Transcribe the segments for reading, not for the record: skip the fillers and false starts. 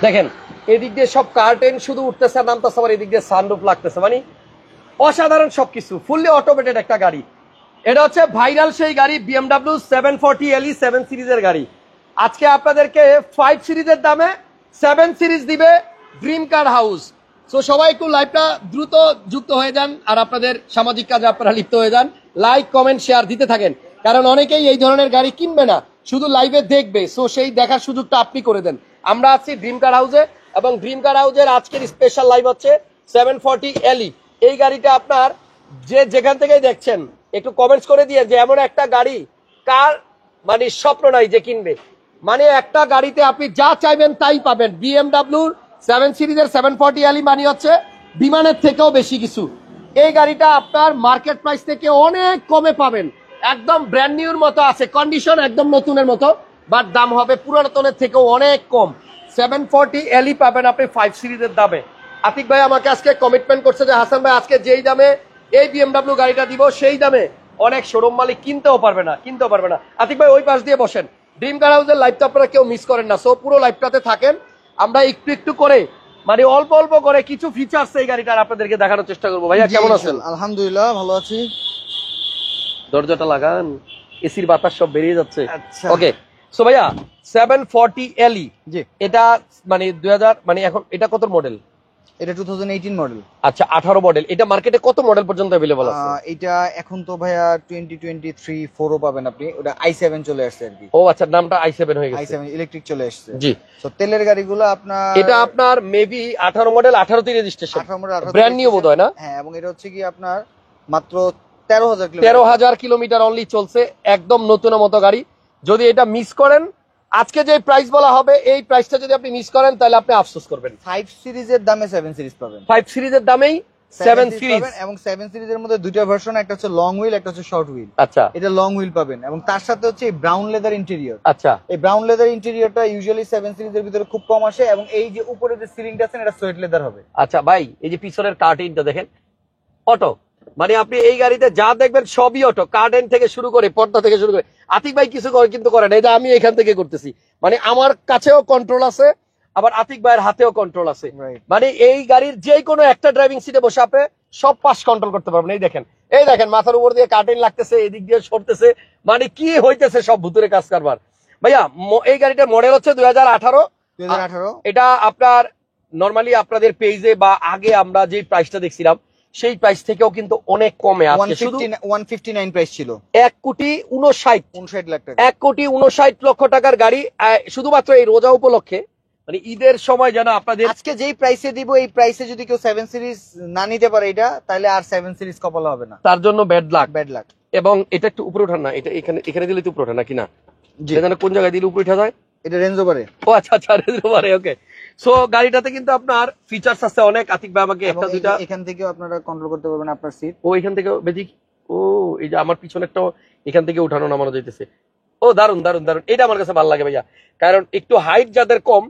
দেখেন এদিক দিয়ে সব কার্টেন শুধু উঠতেছে আর নামতেছে, আবার এদিক দিয়ে সানরুফ লাগতেছে, মানে অসাধারণ সবকিছু, ফুললি অটোমেটেড একটা গাড়ি। এটা হচ্ছে ভাইরাল সেই গাড়ি BMW 740 LE 7 সিরিজের গাড়ি। আজকে আপনাদেরকে 5 সিরিজের দামে 7 সিরিজ দিবে ড্রিম কার হাউস। সো সবাই একটু লাইভটা দ্রুত যুক্ত হয়ে যান আর আপনাদের সামাজিক কাজে আপনারা লিপ্ত হয়ে যান, লাইক কমেন্ট শেয়ার দিতে থাকেন, কারণ অনেকেই এই ধরনের গাড়ি কিনবে না, শুধু লাইভে দেখবে। সো সেই দেখার সুযোগটা আপনি করে দেন। আমরা আছি ড্রিম কার হাউসে এবং ড্রিম কার হাউসের আজকের স্পেশাল লাইভ হচ্ছে 740 LE। এই গাড়িটা আপনার যে যেখান থেকেই দেখছেন একটু কমেন্টস করে দিয়ে যে এমন একটা গাড়ি কার মানে স্বপ্ন নাই যে কিনবে, মানে একটা গাড়িতে আপনি যা চাইবেন তাই পাবেন। BMW 7 সিরিজের 740 LE মানে হচ্ছে বিমানের থেকেও বেশি কিছু। এই গাড়িটা আপনার মার্কেট প্রাইস থেকে অনেক কমে পাবেন, একদম ব্র্যান্ড নিউর মতো আছে, কন্ডিশন একদম নতুনের মতো, বাট দাম হবে পুরাতনের থেকেও অনেক কম। 740 LE পাবেন আপনি 5 সিরিজের দামে। আতিক ভাই আমাকে আজকে কমিটমেন্ট করছে যে হাসান ভাই আজকে যেই দামে এই BMW গাড়িটা দিব সেই দামে অনেক শোরুম মালিক কিনতেও পারবে না। আতিক ভাই ওই পাশ দিয়ে বসেন, ড্রিম কার হাউসের লাইভটা আপনারা কেউ মিস করেন না, সো পুরো লাইভটাতে থাকেন। আমরা একটু একটু করে মানে অল্প অল্প করে কিছু ফিচার্স এই গাড়িটার আপনাদেরকে দেখানোর চেষ্টা করবো। ভাইয়া কেমন আছেন? আলহামদুলিল্লাহ ভালো আছি। দরজাটা লাগান, এসির বাতাস সব বেরিয়ে যাচ্ছে। আচ্ছা ওকে, সো ভাইয়া 740 LE জি, এটা মানে 2000 মানে এখন এটা কত মডেল? এটা 2018 মডেল। আচ্ছা 18 মডেল। এটা মার্কেটে কত মডেল পর্যন্ত अवेलेबल আছে? এটা এখন তো ভাইয়া 2023 4 ও পাবেন আপনি, ওটা i7 চলে আসছে আর কি। ও আচ্ছা, নামটা i7 হয়ে গেছে। i7 ইলেকট্রিক চলে আসছে জি। তো তেলের গাড়িগুলো আপনার এটা আপনার মেবি 18 মডেল, 18 তে রেজিস্ট্রেশন, 18 মডেল, 18 ব্র্যান্ড নিউ বোধহয় না? হ্যাঁ, এবং এটা হচ্ছে কি আপনার মাত্র 13,000 কিলোমিটার। 13,000 কিলোমিটার অনলি চলছে, একদম নতুনের মতো গাড়ি। যদি এটা মিস করেন, আজকে যে প্রাইস বলা হবে এই প্রাইসটা যদি আপনি মিস করেন তাহলে আপনি আফসোস করবেন। 5 সিরিজের দামে 7 সিরিজ পাবেন। 5 সিরিজের দামেই 7 সিরিজ পাবেন, এবং 7 সিরিজের মধ্যে দুইটা ভার্সন, একটা হচ্ছে লং হুইল, একটা হচ্ছে শর্ট হুইল। আচ্ছা এটা লং হুইল পাবেন, এবং তার সাথে হচ্ছে ব্রাউন লেদার ইন্টেরিয়র। আচ্ছা, এই ব্রাউন লেদার ইন্টেরিয়রটা ইউজুয়ালি 7 সিরিজের ভিতরে খুব কম আসে, এবং এই যে উপরে যে সিলিংটা আছে এটা সোয়েট লেদার হবে। আচ্ছা ভাই এই যে পিছনের কার্টেনটা দেখেন, অটো, মানে আপনি এই গাড়িতে যা দেখবেন সবই অটো, কার্টেন থেকে শুরু করে পর্দা থেকে শুরু করে। আতিক ভাই কিছু করে কিন্তু করেন, এই যে আমি এখান থেকে করতেছি, মানে আমার কাছেও কন্ট্রোল আছে, আবার আতিক ভাইয়ের হাতেও কন্ট্রোল আছে। মানে এই গাড়ির যে কোনো একটা ড্রাইভিং সিটে বসে আপনি সব পাশ কন্ট্রোল করতে পারবেন। এই দেখেন মাথার উপর দিয়ে কার্টেন লাগতেছে, এদিক দিয়ে সরতেছে, মানে কি হইতেছে সব ভুতুরে কাজ কারবার। ভাইয়া এই গাড়িটার মডেল হচ্ছে 2018। এটা আপনার নরমালি আপনাদের পেজে বা আগে আমরা যে প্রাইসটা দেখছিলাম সেই প্রাইস থেকেও কিন্তু অনেক কমে আছে। শুধু 159 প্রাইস ছিল, 1,59,60,00,000 লাখ টাকা, 1,59,60,00,000 টাকার গাড়ি, শুধুমাত্র এই রোজা উপলক্ষে, মানে ঈদের সময় যেন আপনাদের আজকে যেই প্রাইসে দিব এই প্রাইসে যদি কেউ 7 সিরিজ না নিতে পারে এটা, তাহলে আর 7 সিরিজ কপালে হবে না, তার জন্য ব্যাড লাক। এবং এটা একটু উপরে ওঠান না, এটা এখানে দিলে তো উপরে ওঠে নাকি না? কোন জায়গায় দিলে উপরে উঠা যায়? এটা রেঞ্জ ওভারে। ও আচ্ছা আচ্ছা, রেঞ্জ ওভারে। ওকে, সো গাড়িটাতে কিন্তু আপনার ফিচার্স আছে অনেক। আতিক ভাই আমাকে একটা দুইটা এখান থেকে আপনারা কন্ট্রোল করতে পারবেন আপনার সিট। ও এখান থেকে বেজিক, ও এই যে আমার পিছনে একটা এখান থেকে উঠানো নামানো যাইতেছে। ও দারুন দারুন দারুন, এটা আমার কাছে ভালো লাগে ভাইয়া, কারণ একটু হাইট যাদের কম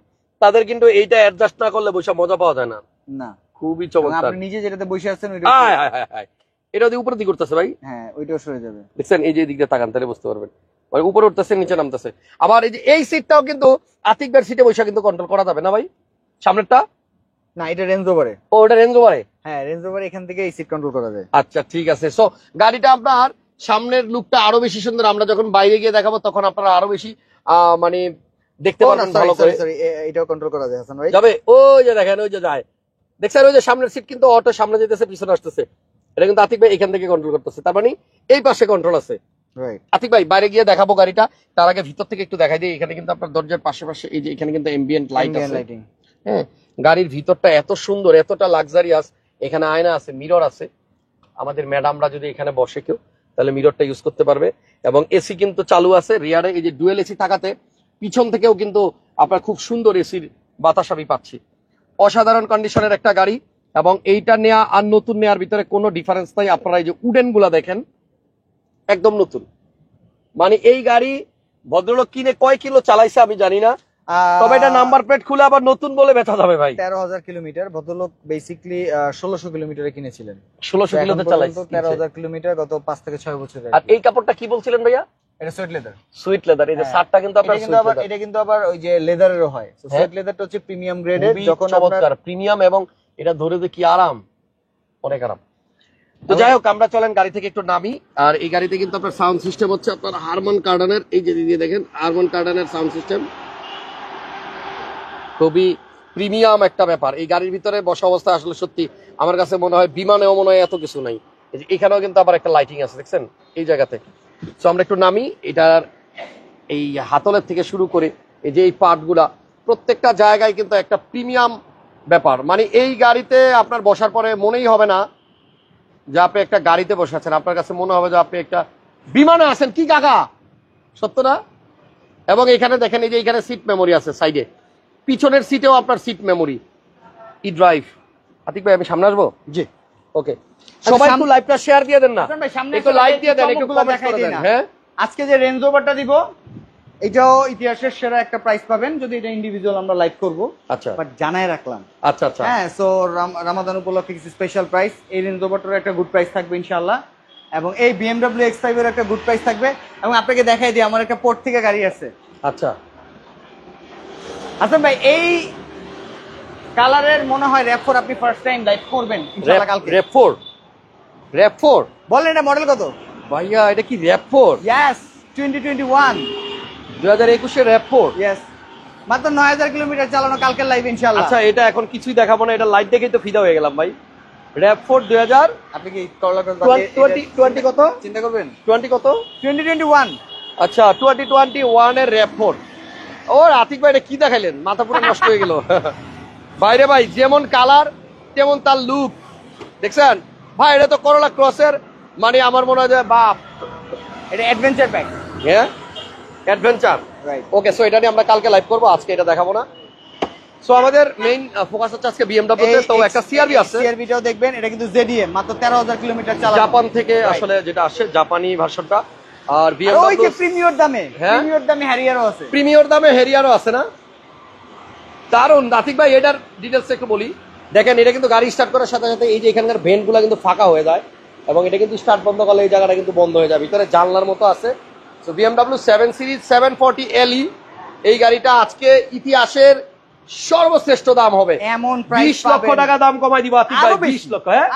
তাদের কিন্তু এইটা অ্যাডজাস্ট না করলে বসে মজা পাওয়া যায় না। না, খুবই চমৎকার। আপনি নিজে যেটাতে বসে আছেন ওইটা এটা যদি উপরে দিকে উঠতেছে ভাই, হ্যাঁ ওইটাও সরে যাবে। দেখছেন এই যে দিক দিয়ে তাকান তাহলে বুঝতে পারবেন, মানে উপরে উঠতেছে নিচে নামতেছে। আবার এই যে এই সিটটাও কিন্তু আতিক ভাইয়ের সিটে বসে কিন্তু কন্ট্রোল করা যাবে না ভাই, সামনেরটা না, এটা রেঞ্জ ওভারে। ও এটা রেঞ্জ ওভারে, হ্যাঁ রেঞ্জ ওভারে, এখান থেকে এই সিট কন্ট্রোল করা যায়। আচ্ছা ঠিক আছে। সো গাড়িটা আপনার সামনের লুকটা আরো বেশি সুন্দর, আমরা যখন বাইরে গিয়ে দেখাবো তখন আপনারা আরো বেশি মানে দেখতে পারবেন ভালো করে। এটাও কন্ট্রোল করা যায় হাসান ভাই, যাবে ওই যে দেখেন, ওই যে যায়, দেখছেন ওই যে সামনের সিট কিন্তু অটো সামনে যেতেছে পিছনে আসতেছে, এটা কিন্তু আতিক ভাই এখান থেকে কন্ট্রোল করতেছে, তার মানে এই পাশে কন্ট্রোল আছে। আতিক ভাই বাইরে গিয়ে দেখাবো গাড়িটা, তার আগে ভিতর থেকে একটু দেখাই দিই। এখানে কিন্তু আপনার দরজার পাশে এই যে এখানে কিন্তু এম্বিয়েন্ট লাইট আছে। হ্যাঁ, গাড়ির ভিতরটা এত সুন্দর, এতটা লাক্সারিয়াস, এখানে আয়না আছে, মিরর আছে। আমাদের ম্যাডামরা যদি এখানে বসে কেউ তাহলে মিররটা ইউজ করতে পারবে, এবং এসি কিন্তু চালু আছে রিয়ারে, এই যে ডুয়েল এসি থাকাতে পিছন থেকেও কিন্তু আপনার খুব সুন্দর এসির বাতাস আমি পাচ্ছি। অসাধারণ কন্ডিশনের একটা গাড়ি, এবং এইটা নেয়া আর নতুন নেয়ার ভিতরে কোনো ডিফারেন্স নাই। আপনারা এই যে উডেন গুলা দেখেন একদম নতুন, মানে এই গাড়ি ভদ্রলোক কিনে কয় কিলো চালাইছে আমি জানি না, তবে এটা নাম্বার প্লেট খুলে আবার নতুন বলে বেচা যাবে ভাই। 13,000 কিলোমিটার, ভদ্রলোক বেসিক্যালি 1600 কিলোমিটারে কিনেছিলেন, 1600 কিলোতে চালাইছে, 13,000 কিলোমিটার গত 5 থেকে 6 বছরে। আর এই কাপড়টা কি বলছিলেন ভাইয়া? এটা সুইট লেদার। সুইট লেদার, এই যে সারটা কিন্তু আপনার সুইট লেদার। এটা কিন্তু আবার ওই যে লেদারেরও হয়। সুইট লেদারটা হচ্ছে প্রিমিয়াম গ্রেডের, যখন চমৎকার প্রিমিয়াম, এবং এটা ধরে যে কি আরাম, অনেক আরাম। তো যাই হোক, আমরা চলেন গাড়ি থেকে একটু নামি। আর এই গাড়িতে কিন্তু আপনার সাউন্ড সিস্টেম হচ্ছে আপনার হারমান কার্ডানের, এই যে দিদি দেখেন হারমান কার্ডানের সাউন্ড সিস্টেম, খুবই প্রিমিয়াম একটা ব্যাপার। এই গাড়ির ভিতরে বসা অবস্থায় আসলে সত্যি আমার কাছে মনে হয় বিমানেও মনে হয় এত কিছু নাই। এই যে এখানেও কিন্তু আবার একটা লাইটিং আছে, দেখছেন এই জায়গাতে। তো আমরা একটু নামি। এটার এই হাতলের থেকে শুরু করে এই যে এই পার্টগুলা, প্রত্যেকটা জায়গায় কিন্তু একটা প্রিমিয়াম ব্যাপার। মানে এই গাড়িতে আপনার বসার পরে মনেই হবে না যে আপনি একটা গাড়িতে বসে আছেন, আপনার কাছে মনে হবে যে আপনি একটা বিমানে আছেন। কি কাকা, সত্য না? এবং এখানে দেখেন এই যে এখানে সিট মেমোরি আছে সাইডে, পিছনের সিটেও আপনার seat memory, E drive. Atik ভাই আমি সামনে আসবো? জি, ওকে। সবাই একটু লাইভটা শেয়ার দিয়ে দেন না, একটু লাইক দিয়ে দেন, একটু কমেন্ট করে দেন। হ্যাঁ, আজকে যে রেঞ্জ ওভারটা দিব এটাও ইতিহাসের সেরা একটা প্রাইস পাবেন যদি এটা ইন্ডিভিজুয়াল আমরা লাইভ করব। আচ্ছা, বাট জানাই রাখলাম। আচ্ছা আচ্ছা, হ্যাঁ, সো রামাদান উপলক্ষে কিছু স্পেশাল প্রাইস, এই রেঞ্জ ওভারটার একটা গুড প্রাইস থাকবে ইনশাআল্লাহ, এবং এই BMW X5 এর একটা গুড প্রাইস থাকবে। এবং আপনাকে দেখাই দিই আমার একটা পোর্ট থেকে গাড়ি আছে। আচ্ছা হাসান ভাই, এই কালারের মনে হয় RAV4 আপনি ফার্স্ট টাইম লাইভ করবেন ইনশাআল্লাহ কালকে। RAV4 বলেন এটা মডেল কত ভাইয়া? এটা কি RAV4? ইয়েস, 2021 2021 এর RAV4। ইয়েস, মাত্র 9000 কিলোমিটার চালানো, কালকের লাইভ ইনশাআল্লাহ। আচ্ছা, এটা এখন কিছুই দেখাবো না, এটা লাইট দেখেই তো ফিদা হয়ে গেলাম ভাই। RAV4 2000, আপনি কি করলা 20 কত চিন্তা করবেন? 20 কত? 2021। আচ্ছা, 2021 এর RAV4। ও আতিক ভাই, এটা কি দেখাইলেন? মাথা পুরো নষ্ট হয়ে গেল। বাইরে ভাই যেমন কালার তেমন তার লুক, দেখছেন ভাই? এটা তো করোলা ক্রসের, মানে আমার মনে হয় যে বাপ, এটা অ্যাডভেঞ্চার প্যাক। হ্যাঁ, অ্যাডভেঞ্চার, রাইট। ওকে। সো এটা নিয়ে আমরা কালকে লাইভ করবো, আজকে এটা দেখাবো না। সো আমাদের মেইন ফোকাস হচ্ছে আজকে BMW তে। তো একটা CRV আছে, CRVটাও দেখবেন, এটা কিন্তু ZDM, মাত্র 13000 কিলোমিটার চালানো, জাপান থেকে আসলে যেটা আসে, জাপানি ভার্সনটা। আর ওই BMW যে প্রিমিয়ার দামে, হ্যাঁ? প্রিমিয়ার দামে হ্যারিয়ারও আছে, প্রিমিয়ার দামে হেরিয়ারও আছে না? দারুন। আতিক ভাই এটার ডিটেলস একটু বলি। দেখেন, এটা কিন্তু গাড়ি স্টার্ট করার সাথে সাথে এই যে এখানকার ভেন্টগুলো কিন্তু ফাঁকা হয়ে যায়, এবং এটা কিন্তু স্টার্ট বন্ধ করলে এই জায়গাটা কিন্তু বন্ধ হয়ে যায়, ভিতরে জানলার মতো আছে। তো BMW 7 সিরিজ 740 LE, এই গাড়িটা আজকে ইতিহাসের সর্বশ্রেষ্ঠ দাম হবে। এমন প্রাইস 20 লক্ষ টাকা দাম কমাই দিব আতিক ভাই। 20 লক্ষ, হ্যাঁ,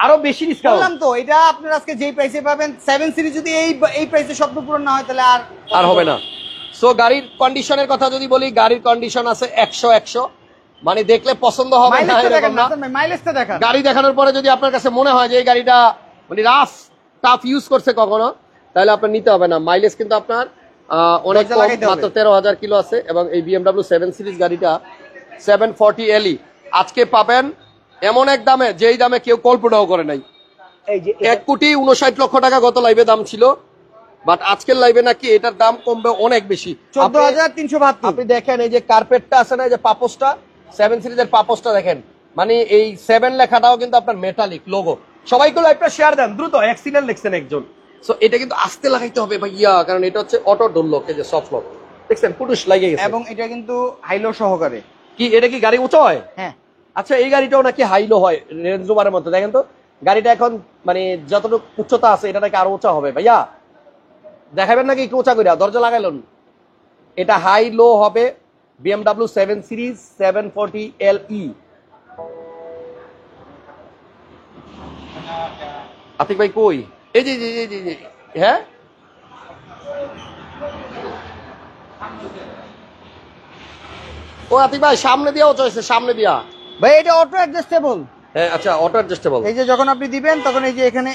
আরো বেশি ডিসকাউন্ট। বললাম তো, এটা আপনার আজকে যেই প্রাইসে পাবেন 7 সিরিজ, যদি এই প্রাইসে স্বপ্ন পূরণ না হয় তাহলে আর হবে না। সো গাড়ির কন্ডিশনের কথা যদি বলি, গাড়ির কন্ডিশন আছে 100, মানে দেখলে পছন্দ হবে না এরকম না। মাইলেজটা দেখেন, গাড়ি দেখানোর পরে যদি আপনার কাছে মনে হয় যে এই গাড়িটা মানে টাফ ইউজ করছে কখনো, তাহলে আপনার নিতে হবে না। মাইলেজ কিন্তু আপনার অনেক কম, মাত্র 13000 কিলো আছে। এবং এই BMW 7 সিরিজ গাড়িটা 740 LE আজকে পাবেন এমন এক দামে, যেই দামে কেউ কল্পনাও করে নাই। এই যে 1,59,00,000 টাকা গত লাইভে দাম ছিল, বাট আজকের লাইভে নাকি এটার দাম কমবে অনেক বেশি, 14372। আপনি দেখেন এই যে কার্পেটটা আছে না, এই যে পাপোসটা, 7 সিরিজের পাপোসটা দেখেন, মানে এই 7 লেখাটাও কিন্তু আপনার মেটালিক লোগো। সবাইকে লাইভটা শেয়ার দেন দ্রুত, অ্যাক্সিডেন্ট লিখছেন একজন। সো এটা কিন্তু আস্তে লাগাইতে হবে ভাইয়া, কারণ এটা হচ্ছে অটো ডোর লক, এই যে সফট লক, দেখছেন পুরুষ লাগিয়ে গেছে। এবং এটা কিন্তু হাইলো সহকারে। কি এটা কি গাড়ি উঁচু হয়? হ্যাঁ। আচ্ছা, এই গাড়িটাও নাকি হাইলো হয় রেঞ্জ রোভারের মতো। দেখেন তো গাড়িটা এখন মানে যতটুকু উচ্চতা আছে, এটা নাকি আরো উঁচা হবে। ভাইয়া দেখাবেন নাকি একটু উঁচা করে? দরজা লাগাইলেন, এটা হাই লো হবে। BMW 7 series 740 LE। আতিক ভাই কই? এই যে হ্যাঁ, ও আতিক ভাই সামনে দিয়াও চয়েছে, সামনে দিয়া ভাই এটা অটো অ্যাডজাস্টেবল। হ্যাঁ, আচ্ছা, অটো অ্যাডজাস্টেবল। এই যে যখন আপনি দিবেন তখন এই যে এখানে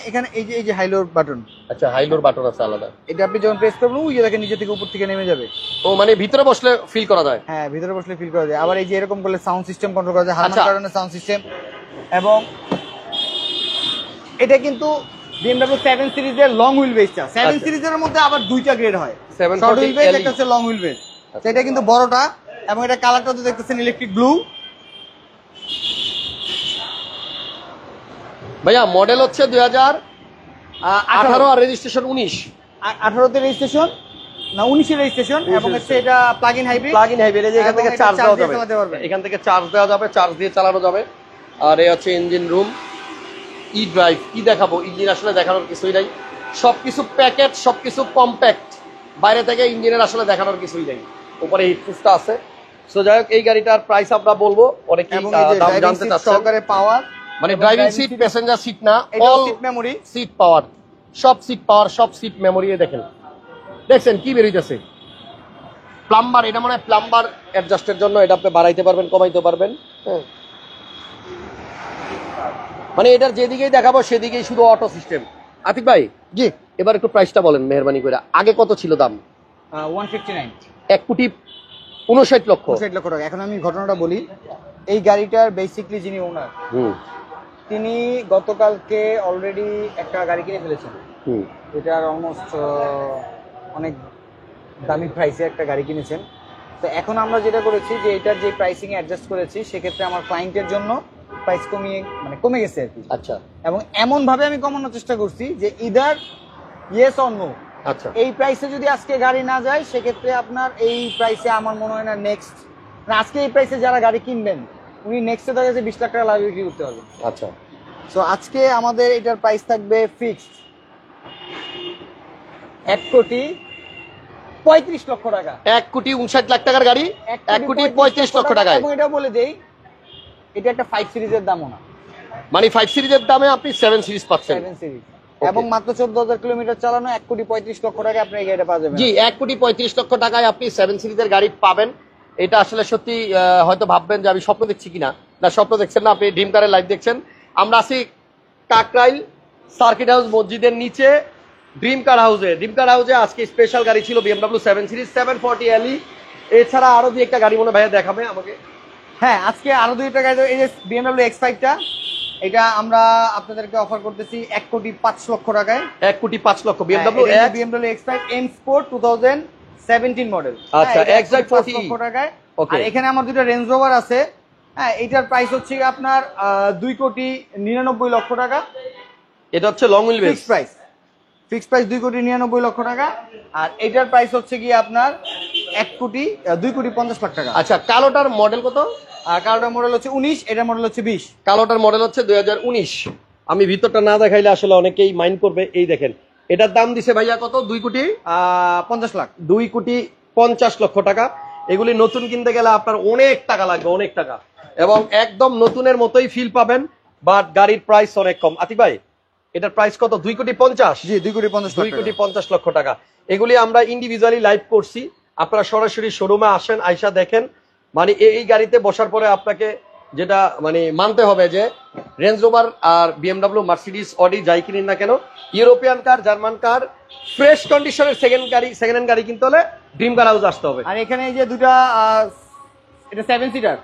এই যে হাইলোর বাটন। আচ্ছা, হাইলোর বাটন আছে আলাদা। এটা আপনি যখন প্রেস করবেন ওই যে দেখেন নিচে থেকে উপর থেকে নেমে যাবে। ও মানে ভিতরে বসলে ফিল করা যায়? হ্যাঁ, ভিতরে বসলে ফিল করা যায়। আবার এই যে এরকম করলে সাউন্ড সিস্টেম কন্ট্রোল করা যায়, হারমান আচ্ছা। কারণে সাউন্ড সিস্টেম। এবং এটা কিন্তু BMW 7 সিরিজের লং হুইল বেসটা। 7 সিরিজের মধ্যে আবার দুইটা গ্রেড হয়, শর্ট হুইল বেস, একটা হচ্ছে লং হুইল বেস। এটা কিন্তু বড়টা, এবং এটা কালারটা তো দেখতেছেন ইলেকট্রিক ব্লু। ভাইয়া মডেল হচ্ছে 2018 আর রেজিস্ট্রেশন 19। 18 তে রেজিস্ট্রেশন না 19 এর রেজিস্ট্রেশন, এবং হচ্ছে এটা প্লাগ ইন হাইব্রিড। এই যে এখান থেকে চার্জ দেওয়া যাবে, এখান থেকে চার্জ দেওয়া যাবে, চার্জ দিয়ে চালানো যাবে। আর এই হচ্ছে ইঞ্জিন রুম, ই ড্রাইভ। কি দেখাবো, ইঞ্জিন আসলে দেখানোর কিছুই নাই, সবকিছু প্যাকেট, সবকিছু কম্প্যাক্ট। বাইরে থেকে ইঞ্জিনের আসলে দেখানোর কিছুই নেই, উপরে হিটপ্রুফটা আছে। সো যাই হোক, এই গাড়িটার প্রাইস আমরা বলবো, অনেকেই দাম জানতে চাচ্ছেন। সহকারে পাওয়ার, মানে ড্রাইভিং সিট, প্যাসেঞ্জার সিট না, all seat memory, seat power, সব সিট পাওয়ার, সব সিট মেমোরি। দেখেন দেখছেন কি বেরিয়েছে, প্লাম্বার, এটা মানে প্লাম্বার অ্যাডজাস্টের জন্য, এটা আপনি বাড়াইতে পারবেন, কমাইতে পারবেন। হ্যাঁ, মানে এটার যেদিকেই দেখাবো সেদিকেই শুধু অটো সিস্টেম। আতিক ভাই, জি এবার একটু প্রাইসটা বলেন মেহরবানি করে। আগে কত ছিল দাম? 159, 1,59,00,000। 59 লক্ষ টাকা। এখন আমি ঘটনাটা বলি, এই গাড়িটার বেসিকলি যিনি ওনার, তিনি গতকালকে অলরেডি একটা গাড়ি কিনে ফেলেছেন। এটার অলমোস্ট অনেক দামি প্রাইসে একটা গাড়ি কিনেছেন। তো এখন আমরা যেটা করেছি যে এটার যে প্রাইসিং অ্যাডজাস্ট করেছি, সেক্ষেত্রে আমার ক্লায়েন্টের জন্য প্রাইস কমে গেছে আর কি। আচ্ছা, এবং এমন ভাবে আমি কমানোর চেষ্টা করছি যে ইদার ইয়েস অর নো। আচ্ছা, এই প্রাইসে যদি আজকে গাড়ি না যায়, সেক্ষেত্রে আপনার এই প্রাইসে আমার মনে হয় না নেক্সট, আজকে এই প্রাইসে যারা গাড়ি কিনবেন উনি নেক্সটে দেখা যাচ্ছে 20 লাখ টাকা লাভ বিক্রি করতে পারবেন। আচ্ছা। সো আজকে আমাদের এটার প্রাইস থাকবে ফিক্সড 1,35,00,000 টাকা। 1,59,00,000 টাকার গাড়ি 1,35,00,000 টাকায়। এবং এটা বলে দেই, এটা একটা 5 সিরিজের দামও না, মানে 5 সিরিজের দামে আপনি 7 সিরিজ পাচ্ছেন। 7 সিরিজ এবং মাত্র 14,000 কিলোমিটার চালানো 1,35,00,000 টাকা আপনি এই গাড়িটা পাওয়া যাবে। জি, 1,35,00,000 টাকায় আপনি 7 সিরিজের গাড়ি পাবেন। এটা আসলে সত্যি, হয়তো ভাববেন যে আমি স্বপ্ন দেখছি কিনা। না, স্বপ্ন দেখছেন না, আপনি ড্রিম কারের লাইভ দেখছেন। আমরা আছি কাকরাইল সার্কিট হাউস মসজিদের নিচে ড্রিম কার হাউসে। ড্রিম কার হাউসে আজকে স্পেশাল গাড়ি ছিল BMW 7 সিরিজ 740 LE। এছাড়া আরো দুই একটা গাড়ি মনে ভাইয়া দেখাবে আমাকে। হ্যাঁ, আজকে আরো দুইটা গাড়ি, এই যে BMW X5টা, এটা আমরা আপনাদেরকে অফার করতেছি 1,05,00,000 টাকায়। 1,05,00,000 BMW X5 M Sport 2017 model. আচ্ছা, X5 40 টাকায়। আর এখানে আমার দুটো রেঞ্জ রোভার আছে। হ্যাঁ, এটার প্রাইস হচ্ছে আপনার 2,99,00,000 টাকা। এটা হচ্ছে long wheel base price, fix price 2,99,00,000 টাকা। আর এটার প্রাইস হচ্ছে কি আপনার 2,50,00,000 টাকা। আচ্ছা, কালোটার মডেল কত? আর কালোটার মডেল হচ্ছে 19, এটার মডেল হচ্ছে 20। কালোটার মডেল হচ্ছে 2019। আমি ভিতরটা না দেখাইলে আসলে অনেকেই মাইন্ড করবে। এই দেখেন, এটার দাম দিছে ভাইয়া কত? 2,50,00,000। 2,50,00,000 টাকা। এগুলি নতুন কিনতে গেলে আপনার অনেক টাকা লাগবে, অনেক টাকা, এবং একদম নতুনের মতোই ফিল পাবেন, বাট গাড়ির প্রাইস অনেক কম। আতিক ভাই, এটার প্রাইস কত? 2,50,00,000। জি, 2,50,00,000 টাকা। এগুলি আমরা ইন্ডিভিজুয়ালি লাইভ করছি, আপনারা সরাসরি শোরুমে আসেন, আইসা দেখেন। মানে এই গাড়িতে বসার পরে আপনাকে যেটা মানে মানতে হবে যে রেঞ্জ রোভার আর BMW, মার্সিডিজ, অডি যাই কিনেন না কেন, ইউরোপিয়ান কার, জার্মান কার, ফ্রেশ কন্ডিশনের সেকেন্ড হ্যান্ড গাড়ি কিনতে হলে ড্রিম কার হাউস আসতে হবে। আর এখানে এই যে দুটা, এটা 7 সিটার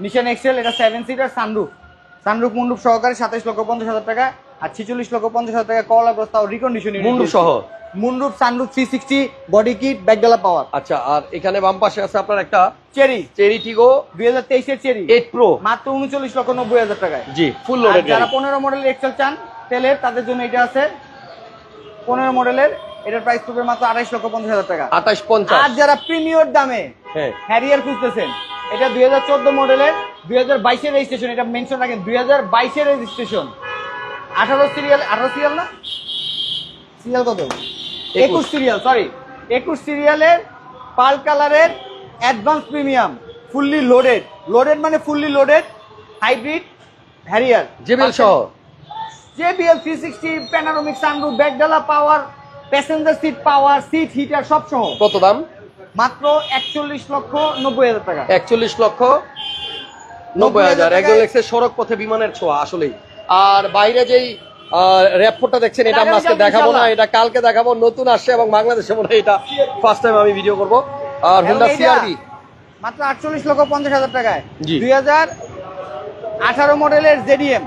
নিশান এক্সেল, এটা 7 সিটার সানরুফ মুন্ডুপ সহকারে 27,50,000 টাকা। আর 46,50,000 টাকা করলা প্রস্তাব রিকন্ডিশনিং মুন্ডুপ সহ, মুন্ডুপ সানরুফ 360 বডি কিট ব্যাকডালা পাওয়ার। আচ্ছা, আর এখানে বাম পাশে আছে আপনার একটা চেরি টিগো 2023 এর চেরি 8 প্রো, মাত্র 39,90,000 টাকায়। জি, ফুল লোডেড। যারা 15 মডেলের এক্সেল চান তেলের, তাদের জন্য এটা আছে 15 মডেলের, এটার প্রাইস পড়বে মাত্র 28,50,000 টাকা। 28,50,000। আর যারা প্রিমিয়ার দামে হ্যারিয়ার খুঁজতেছেন, এটা 2014 মডেলের, 2022 এর রেজিস্ট্রেশন, এটা মেনশন রাখেন 2022 এর রেজিস্ট্রেশন, 18 সিরিয়াল না, সিরিয়াল কত? 21 সিরিয়াল, সরি 21 সিরিয়ালের পাল কালারের অ্যাডভান্স প্রিমিয়াম, ফুললি লোডেড মানে fully loaded hybrid Harrier, JBL সহ, JBL 360 প্যানোরামিক সানরুফ ব্যাকডালা power passenger seat power seat heater সব সহ। কত দাম? মাত্র 41,90,000 টাকা। 41,90,000। একজন লেখছে সড়ক পথে বিমানের ছোঁয়া, আসলেই। আর বাইরে যেই র্যাপফোরটা দেখছেন, এটা আমরা আজকে দেখাবো না, এটা কালকে দেখাবো, নতুন আসছে এবং বাংলাদেশে মনে হয় এটা ফার্স্ট টাইম আমি ভিডিও করবো। আর হোন্ডা CR-V মাত্র 48,50,000 টাকায়। 2018 মডেলের ZDM,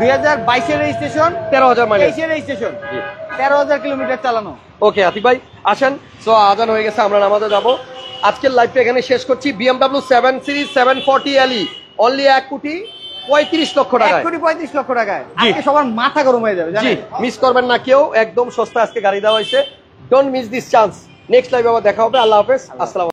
2022 এর রেজিস্ট্রেশন, 13,000 মাইলেজ, 23 এর রেজিস্ট্রেশন, 13,000 কিলোমিটার চালানো। ওকে আতিক ভাই, আসেন। সো আজান হয়ে গেছে, আমরা নামাজে যাবো। আজকের লাইভটা এখানে শেষ করছি। BMW 7 সিরিজ 740 LE অনলি 1,35,00,000 টাকায়। 1,35,00,000 টাকায় আজকে সবার মাথা গরম হয়ে যাবে, জি, মিস করবেন না কেউ, একদম সস্তা আজকে গাড়ি দেওয়া হয়েছে। Don't miss this chance. Next লাইভে আবার দেখা হবে। আল্লাহ হাফেজ, আসসালাম।